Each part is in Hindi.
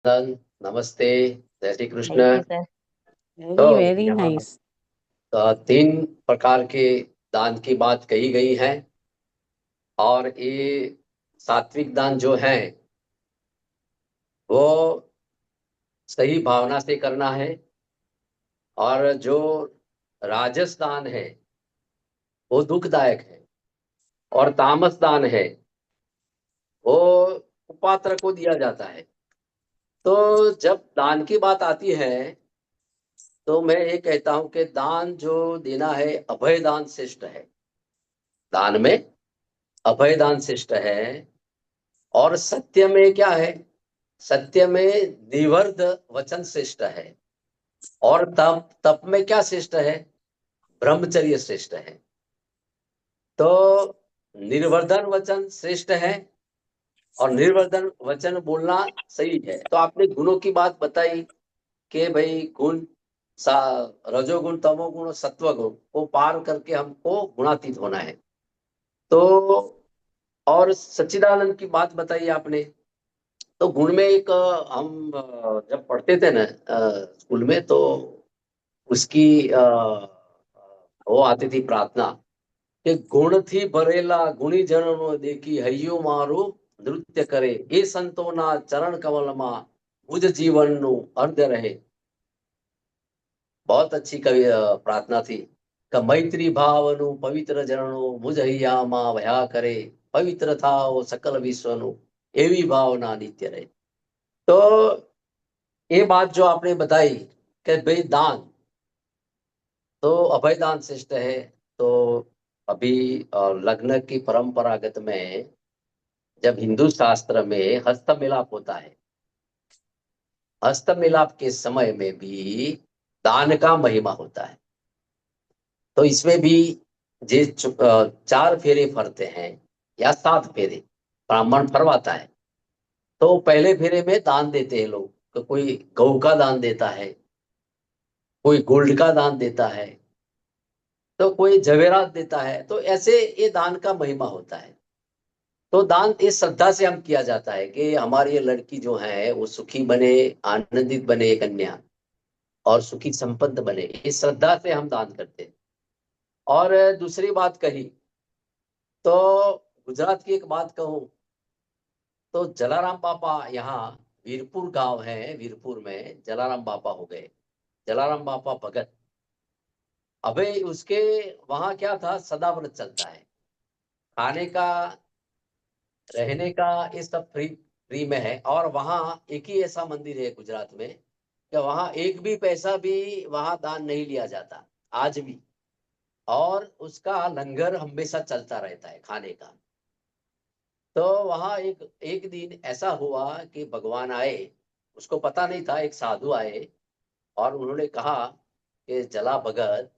नमस्ते। जय Shri thank Krishna. You sir. तो वेरी वेरी यहाँ नाइस। तीन प्रकार के दान की बात कही गई है। और ये सात्विक दान जो है वो सही भावना से करना है। और जो राजस दान है वो दुखदायक है। और तामस दान है वो कुपात्र को दिया जाता है। तो जब दान की बात आती है तो मैं ये कहता हूं कि दान जो देना है अभय दान श्रेष्ठ है। दान में अभय दान श्रेष्ठ है। और सत्य में क्या है? सत्य में निवर्द वचन श्रेष्ठ है। और तप तप में क्या श्रेष्ठ है? ब्रह्मचर्य श्रेष्ठ है। तो निर्वर्धन वचन श्रेष्ठ है। और निर्वर्धन वचन बोलना सही है। तो आपने गुणों की बात बताई कि भाई गुण सा रजोगुण तमोगुण और सत्वगुण को पार करके हमको गुणातीत होना है। तो और सच्चिदानंद की बात बताई आपने। तो गुण में एक हम जब पढ़ते थे ना स्कूल में तो उसकी वो आती थी प्रार्थना कि गुण थी भरेला गुणी जनों देखी हयो मारो नृत्य करे એ સંતોના ચરણ કમલમાં મુજ જીવનનું अर्ध रहे। बहुत अच्छी कवि प्रार्थना थी कि मैत्री भावनु पवित्र जनों मुझ हૈયામાં ભયા करे पवित्र था वो सकल विश्वनु एवी भावना नित्य रहे। तो ये बात जो आपने बताई कि भाई दान तो अभय दान श्रेष्ठ है। तो अभी लग्न की परंपरागत में जब हिंदू शास्त्र में हस्त मिलाप होता है, हस्त मिलाप के समय में भी दान का महिमा होता है। तो इसमें भी जे चार फेरे फरते हैं या सात फेरे ब्राह्मण फरवाता है। तो पहले फेरे में दान देते हैं लोग। तो कोई गऊ का दान देता है, कोई गोल्ड का दान देता है, तो कोई जवेरात देता है। तो ऐसे ये दान का महिमा होता है। तो दान इस श्रद्धा से हम किया जाता है कि हमारी ये लड़की जो है वो सुखी बने, आनंदित बने कन्या, और सुखी संपन्न बने, इस श्रद्धा से हम दान करते हैं। और दूसरी बात कही तो गुजरात की एक बात कहूं तो जलाराम बापा यहाँ वीरपुर गांव है, वीरपुर में जलाराम बापा हो गए, जलाराम बापा भगत। अबे उसके वहां क्या था, सदाव्रत चलता है। खाने का, रहने का, ये सब फ्री फ्री में है। और वहां एक ही ऐसा मंदिर है गुजरात में कि वहां एक भी पैसा भी वहां दान नहीं लिया जाता आज भी। और उसका लंगर हमेशा चलता रहता है खाने का। तो वहां एक एक दिन ऐसा हुआ कि भगवान आए, उसको पता नहीं था, एक साधु आए और उन्होंने कहा कि जला भगत,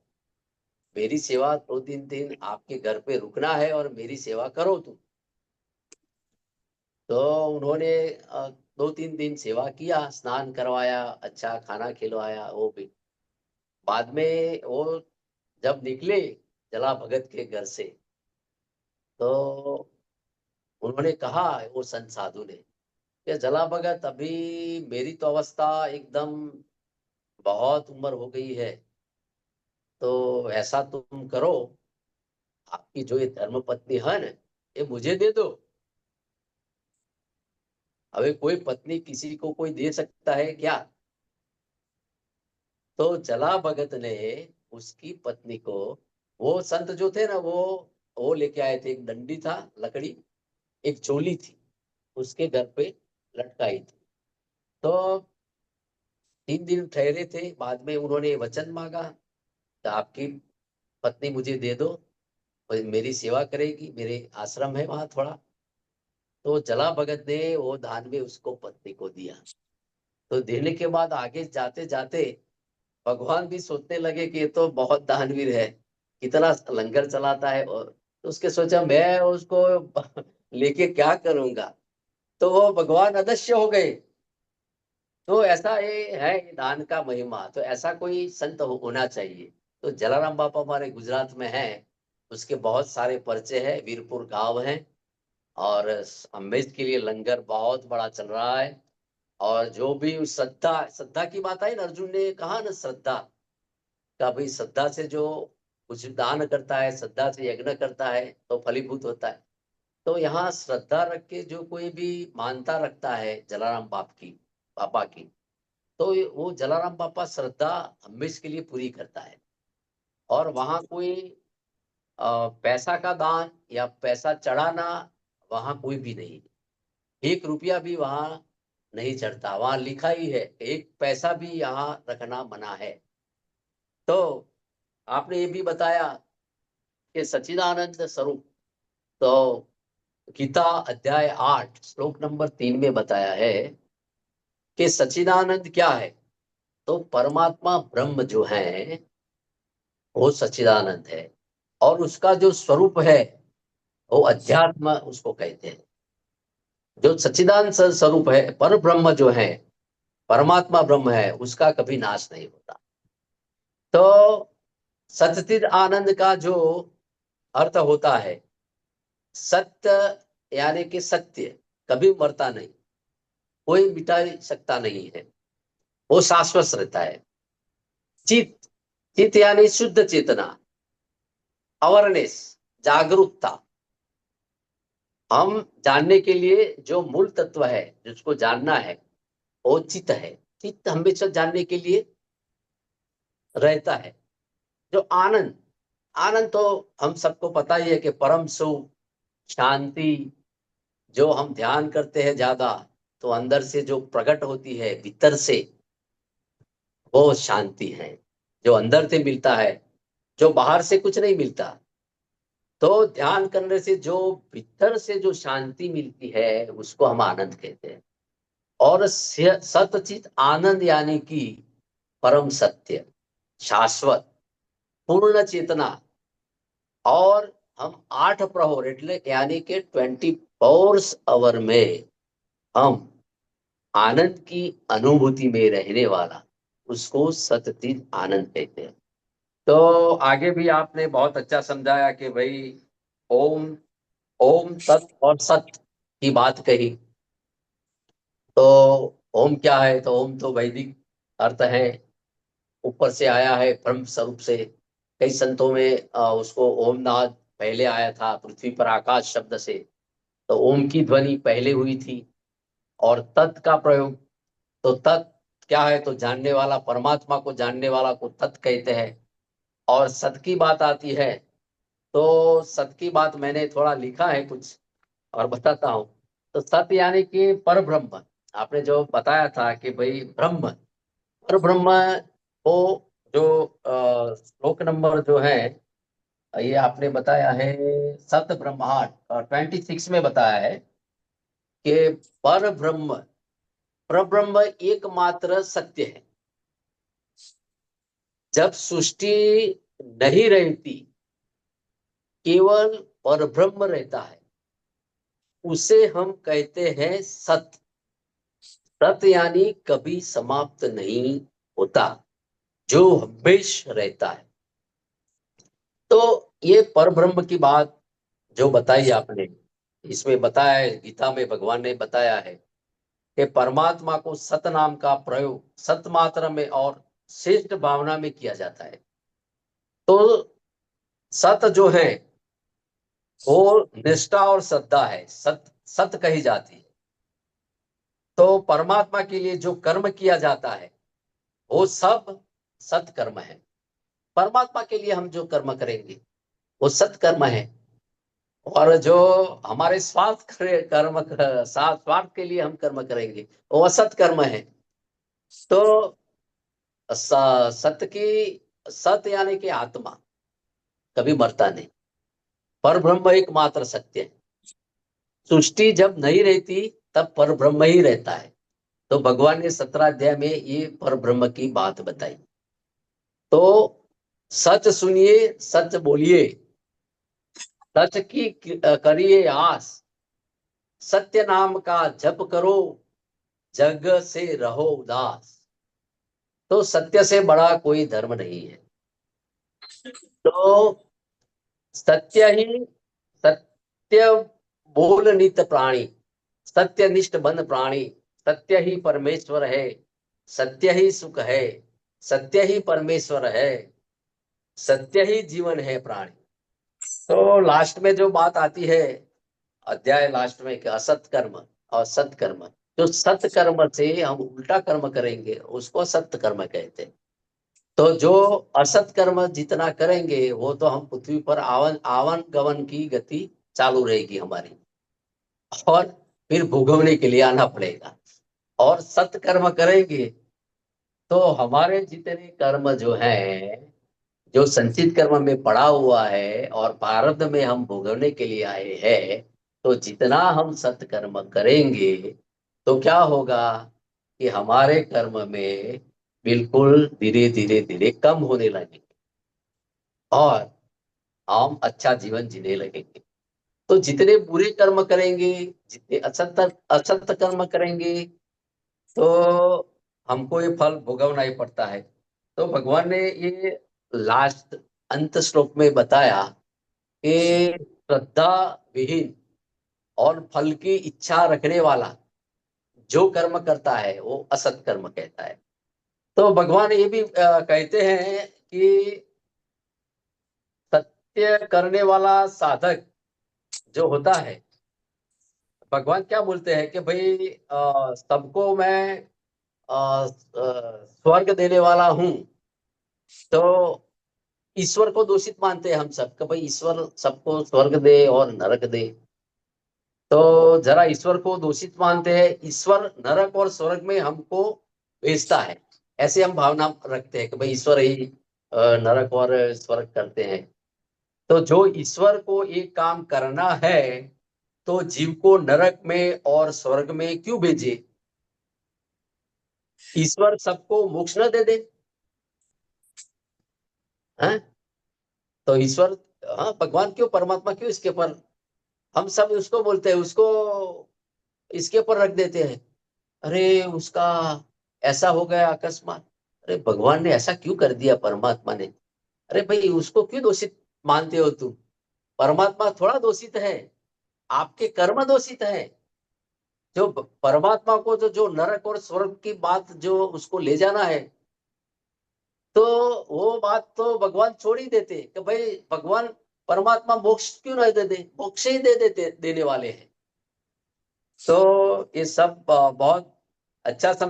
मेरी सेवा 2-3 दिन आपके घर पे रुकना है और मेरी सेवा करो तुम। तो उन्होंने 2-3 दिन सेवा किया, स्नान करवाया, अच्छा खाना खिलवाया। वो भी बाद में वो जब निकले जला भगत के घर से तो उन्होंने कहा, वो संत साधु ने, कि जला भगत अभी मेरी तो अवस्था एकदम बहुत उम्र हो गई है। तो ऐसा तुम करो, आपकी जो ये धर्म पत्नी है ना, ये मुझे दे दो। अबे कोई पत्नी किसी को कोई दे सकता है क्या? तो जला भगत ने उसकी पत्नी को, वो संत जो थे ना वो लेके आए थे, एक डंडी था लकड़ी, एक चोली थी, उसके घर पे लटकाई थी। तो 3 दिन ठहरे थे, बाद में उन्होंने वचन मांगा कि आपकी पत्नी मुझे दे दो, और मेरी सेवा करेगी, मेरे आश्रम है वहां थोड़ा। तो जला भगत ने वो दान में उसको पत्नी को दिया। तो देने के बाद आगे जाते जाते भगवान भी सोचने लगे कि ये तो बहुत दानवीर है, कितना लंगर चलाता है। और तो उसके सोचा मैं उसको लेके क्या करूंगा। तो वो भगवान अदृश्य हो गए। तो ऐसा ये है ये दान का महिमा। तो ऐसा कोई संत होना चाहिए। तो जलाराम बापा हमारे गुजरात में है, उसके बहुत सारे परिचय है, वीरपुर गांव है। और अमृत के लिए लंगर बहुत बड़ा चल रहा है। और जो भी श्रद्धा श्रद्धा की बात आई ना, अर्जुन ने कहा ना श्रद्धा का, भाई श्रद्धा से जो कुछ दान करता है, श्रद्धा से यज्ञ करता है तो फलीभूत होता है। तो यहाँ श्रद्धा रख के जो कोई भी मानता रखता है जलाराम पापा की, तो वो जलाराम पापा श्रद्धा हमेशा के लिए पूरी करता है। और वहां कोई पैसा का दान या पैसा चढ़ाना वहां कोई भी नहीं, 1 रुपया भी वहां नहीं चढ़ता। वहां लिखा ही है, एक पैसा भी यहाँ रखना मना है। तो आपने ये भी बताया कि सच्चिदानंद स्वरूप, तो गीता अध्याय 8 श्लोक नंबर 3 में बताया है कि सच्चिदानंद क्या है। तो परमात्मा ब्रह्म जो है वो सच्चिदानंद है, और उसका जो स्वरूप है वो अध्यात्म उसको कहते हैं। जो सच्चिदानंद स्वरूप है, पर ब्रह्म जो है, परमात्मा ब्रह्म है, उसका कभी नाश नहीं होता। तो सच्चिद आनंद का जो अर्थ होता है, सत्य यानी कि सत्य कभी मरता नहीं, कोई मिटा सकता नहीं है, वो शाश्वत रहता है। चित, चित यानी शुद्ध चेतना, अवेयरनेस, जागरूकता। हम जानने के लिए जो मूल तत्व है जिसको जानना है वो चित्त है। चित्त हमेशा जानने के लिए रहता है। जो आनंद, आनंद तो हम सबको पता ही है कि परम सुख, शांति, जो हम ध्यान करते हैं ज्यादा तो अंदर से जो प्रकट होती है भीतर से, वो शांति है, जो अंदर से मिलता है, जो बाहर से कुछ नहीं मिलता। तो ध्यान करने से जो भीतर से जो शांति मिलती है उसको हम आनंद कहते हैं। और सतचित आनंद यानी कि परम सत्य, शाश्वत, पूर्ण चेतना। और हम 8 प्रहर એટલે यानी के 24 आवर में हम आनंद की अनुभूति में रहने वाला, उसको सतचित आनंद कहते हैं। तो आगे भी आपने बहुत अच्छा समझाया कि भाई ओम, ओम तत् और सत की बात कही। तो ओम क्या है, तो ओम तो वैदिक अर्थ है, ऊपर से आया है ब्रह्म स्वरूप से। कई संतों में उसको ओम नाद पहले आया था पृथ्वी पर आकाश शब्द से, तो ओम की ध्वनि पहले हुई थी। और तत् का प्रयोग, तो तत् क्या है, तो जानने वाला, परमात्मा को जानने वाला को तत् कहते हैं। और सत की बात आती है, तो सत की बात मैंने थोड़ा लिखा है कुछ और बताता हूँ। तो सत यानी कि पर ब्रह्म, आपने जो बताया था कि भाई ब्रह्म, पर ब्रह्म, वो जो श्लोक नंबर जो है, ये आपने बताया है सत ब्रह्मांड और 26 में बताया है कि पर ब्रह्म, पर ब्रह्म एकमात्र सत्य है। जब सृष्टि नहीं रहती, केवल पर ब्रह्म रहता है, उसे हम कहते हैं सत। सत यानी कभी समाप्त नहीं होता, जो हमेशा रहता है। तो ये पर ब्रह्म की बात जो बताई आपने, इसमें बताया है, गीता में भगवान ने बताया है कि परमात्मा को सत नाम का प्रयोग सत मात्रा में और श्रेष्ठ भावना में किया जाता है। तो सत जो है वो निष्ठा और श्रद्धा है, सत सत कही जाती है। तो परमात्मा के लिए जो कर्म किया जाता है वो सब सत्कर्म है। परमात्मा के लिए हम जो कर्म करेंगे वो सत्कर्म है। और जो हमारे कर्म, स्वार्थ के लिए हम कर्म करेंगे वो असत कर्म है। तो सत्य की, सत्य यानी कि आत्मा कभी मरता नहीं, पर ब्रह्म एकमात्र सत्य है। सृष्टि जब नहीं रहती तब पर ब्रह्म ही रहता है। तो भगवान ने 17 अध्याय में ये पर ब्रह्म की बात बताई। तो सच सुनिए, सच बोलिए, सच की करिए आस, सत्य नाम का जप करो, जग से रहो उदास। तो सत्य से बड़ा कोई धर्म नहीं है। तो सत्य ही, सत्य बोल नित प्राणी, सत्यनिष्ठ बन प्राणी, सत्य ही परमेश्वर है, सत्य ही सुख है, सत्य ही परमेश्वर है, सत्य ही जीवन है प्राणी। तो लास्ट में जो बात आती है अध्याय लास्ट में कि असत कर्म और सत्कर्म, जो सत्कर्म से हम उल्टा कर्म करेंगे उसको सत्य कर्म कहते हैं। तो जो असत कर्म जितना करेंगे वो तो हम पृथ्वी पर आवन आवन गमन की गति चालू रहेगी हमारी, और फिर भोगवने के लिए आना पड़ेगा। और सत्कर्म करेंगे तो हमारे जितने कर्म जो हैं, जो संचित कर्म में पड़ा हुआ है और प्रारब्ध में हम भोगवने के लिए आए हैं, तो जितना हम सत्कर्म करेंगे तो क्या होगा कि हमारे कर्म में बिल्कुल धीरे धीरे धीरे कम होने लगेंगे और हम अच्छा जीवन जीने लगेंगे। तो जितने बुरे कर्म करेंगे, जितने असत असत कर्म करेंगे, तो हमको ये फल भोगवना ही पड़ता है। तो भगवान ने ये लास्ट अंत श्लोक में बताया कि श्रद्धा विहीन और फल की इच्छा रखने वाला जो कर्म करता है वो असत कर्म कहता है। तो भगवान ये भी कहते हैं कि सत्य करने वाला साधक जो होता है, भगवान क्या बोलते हैं कि भाई सबको मैं स्वर्ग देने वाला हूं। तो ईश्वर को दोषित मानते हैं हम सब कि भाई ईश्वर सबको स्वर्ग दे और नरक दे। तो जरा ईश्वर को दोषित मानते हैं, ईश्वर नरक और स्वर्ग में हमको भेजता है, ऐसे हम भावना रखते हैं कि भाई ईश्वर ही नरक और स्वर्ग करते हैं। तो जो ईश्वर को एक काम करना है तो जीव को नरक में और स्वर्ग में क्यों भेजे? ईश्वर सबको मोक्ष न दे दे? हैं? तो ईश्वर, हाँ, भगवान क्यों, परमात्मा क्यों इसके पर, हम सब उसको बोलते हैं, उसको इसके ऊपर रख देते हैं। अरे उसका ऐसा हो गया अकस्मात, अरे भगवान ने ऐसा क्यों कर दिया, परमात्मा ने? अरे भाई उसको क्यों दोषित मानते हो तुम? परमात्मा थोड़ा दोषित है, आपके कर्म दोषित है। जो परमात्मा को जो नरक और स्वर्ग की बात जो उसको ले जाना है, तो वो बात तो भगवान छोड़ ही देते कि भाई भगवान परमात्मा मोक्ष क्यों नहीं दे दे, मोक्ष ही दे देते, देने वाले हैं। तो ये सब बहुत अच्छा समझ